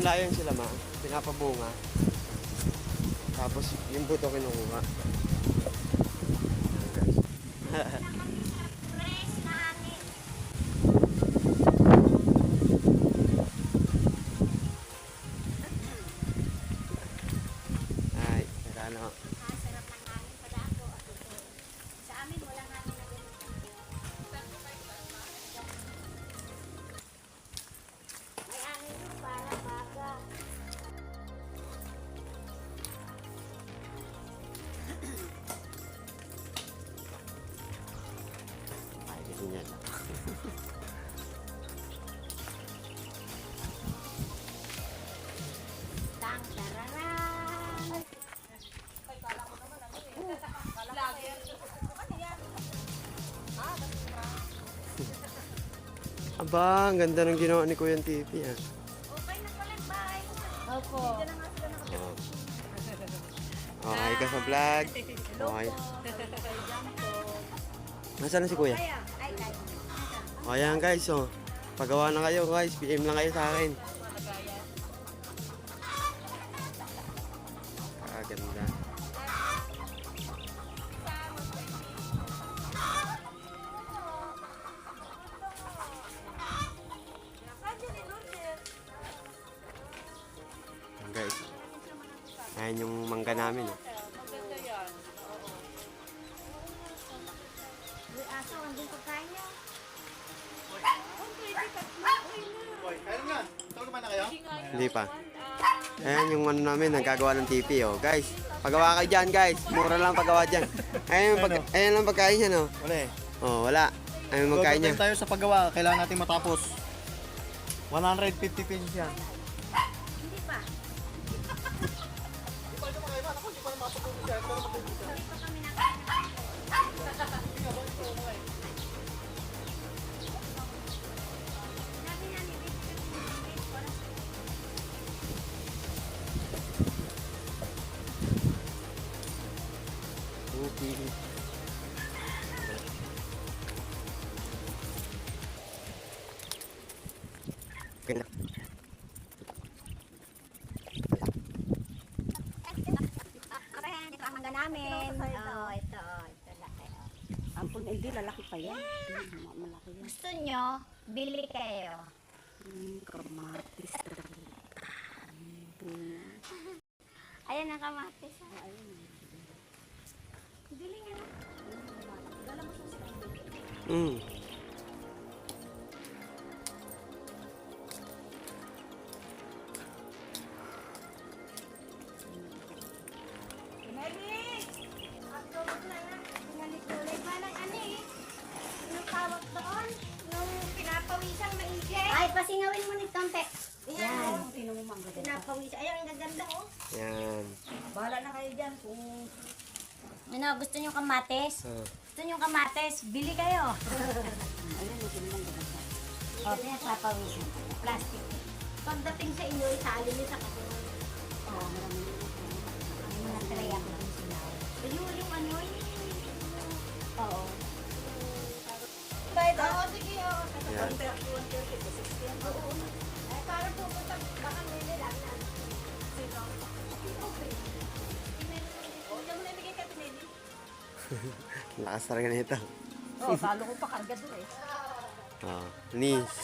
Nilayan sila ma, pinapabunga. Tapos yung buto kinukuha. Ay, ano. Sarap ng hangin pala ako. Sa amin, walang hangin na ganito. May hangin yung para baga. Ay, ganyan lang. Tang tararan. Aba, ang ganda ng ginawa ni Kuya TV ah. Okay na pala, bye. Opo. Oh. Okay ka sa vlog. Okay. Nasaan na si Kuya? Ay, ay. O ayan guys, oh. Pagawa na kayo guys, PM lang kayo sa akin. Ah, ganda. Ayan, guys. Ayan yung mangga namin. Oh. Uy, aso, andun pagkain niya. Hindi pa. Ayan yung ano namin, nagkagawa ng TV, oh. Guys, pagawa kayo dyan, guys. Mura lang pagawa dyan. Ayan lang pagkain niya, no? Wala eh. Oh, wala. Ayan yung magkain niya. Tayo sa paggawa, kailangan natin matapos. 150 pesos yan. Hindi pa. Hindi pa kami nakain. Sabi na ni Vicky, Okay. Ganda. Ayan, ito ang mangga namin. Oh, ito laki. Ampun, hindi, lalaki pa yan. Malaki yan. Gusto nyo, bili kayo. Kamatis. Ayan ang kamatis. Bili nga. Dala mo siya sa Ay, pasingawin mo nito, Te. Yan. Pinapawisan. Ayun, ang gaganda, oh. Yan. Bahala na kayo dyan kung... Ano, gusto nyo kamatis? Oh. Gusto nyo kamatis? Bili kayo. Ayun, magandang ganda. O, pinapawisan. Plastic. Pagdating sa inyo, itali nyo sa kasunod. Oo, marami. May mga tray ako ng sinaw. Ayun, yung ano, oo. Oo, sige, oo. Yan. Ay, parang pupunta, baka may nilang na. Sino? Okay. Huwag mo na ibigay ka, Pinedi. Lakas talaga nito. Oo, talo ko pa karga doon eh. Oh. Nis.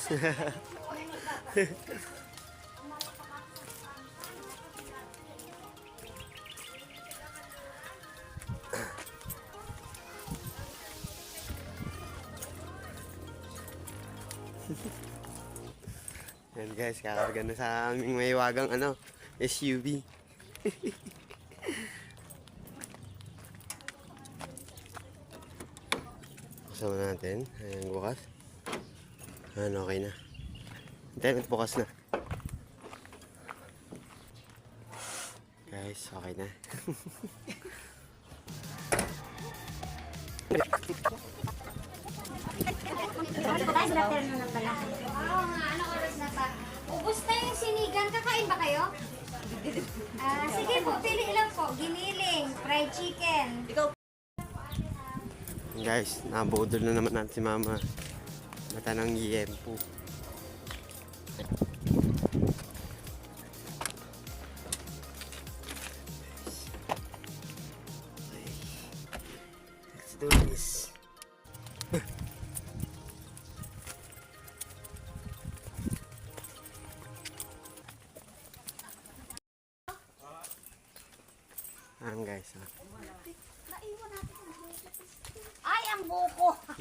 Yan guys, kakarga na sa aming may wagang ano, SUV. Kasama natin. Ayan, bukas. Ayan, okay na. Hintayin at bukas na. Guys, okay na. Oo nga, ano oras na pa? Ubus na yung sinigang. Kakain ba kayo? Sige po, pili lang po. Giniling, fried chicken. Guys, nabudol na naman natin si Mama. Mata ng yempo.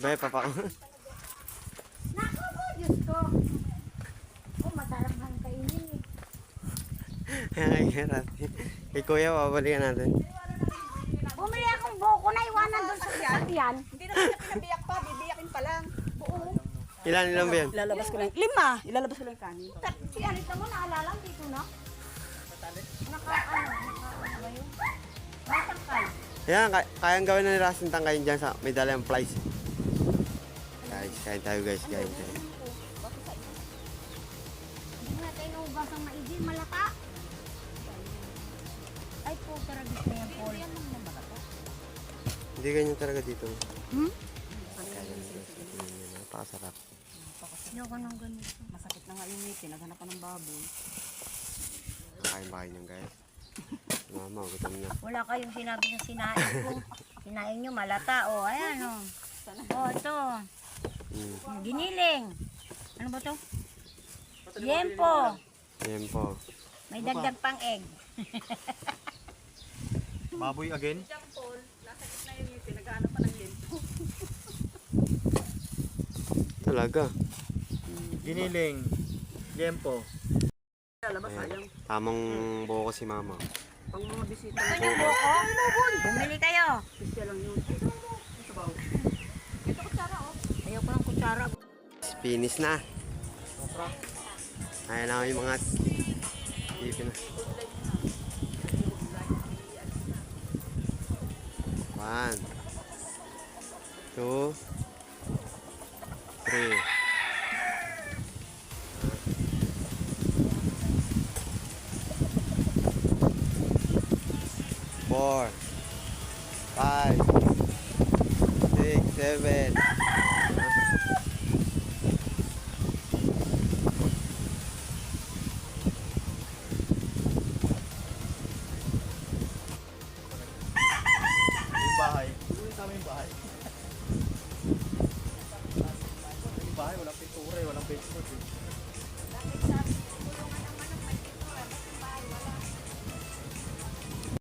Bay, papa ko. Naku po, Diyos ko. Oh, masarap ang kainin eh. Ay, hirap. Kay kuya, babalikan natin. Bumili akong buko na iwanan doon sa sasakyan. Hindi naman niya pinabiyak pa, bibiyakin pa lang. Buo. Ilan ba yan? Ilalabas ko lang. 5. Ilalabas ko lang yung kanin. Si Anita mo, naalala dito na? Naka ba yun? May tangkay. Yan, kayang gawin na ni Rasin tangkayin dyan sa may dalang flies. Guys, kain tayo guys, kain tayo. Hindi nga tayo naugas ang maigil, malata. Ay po, taragis na yan, Paul. Hindi ganyan talaga dito. Hmm? Napakasarap. Ayoko nang ganito. Masakit na nga yung ngipin. Naghanap pa ng baboy. Kakain ba kayo niyan guys? Mama, gutom niya. Wala kayong sinabi sa sinaing ko. Sinaing nyo, malata. O, ayan o. O, ito. Giniling. Ano ba to? Yempo. Yan po. May dagdag pang egg. Baboy again. Talaga. Giniling. Yempo. Ayan. Tamang buko si mama. Pang mga bisita. Ano yung buko? Bumili kayo. Pisya lang yun. Ayoko ng kutsara. Finish na. Ayan na yung mga tipin na. 1, 2, 3. 4, 5, 6, 7. Yung bahay. Yung tama yung bahay. Yung bahay, walang pintura, walang basement.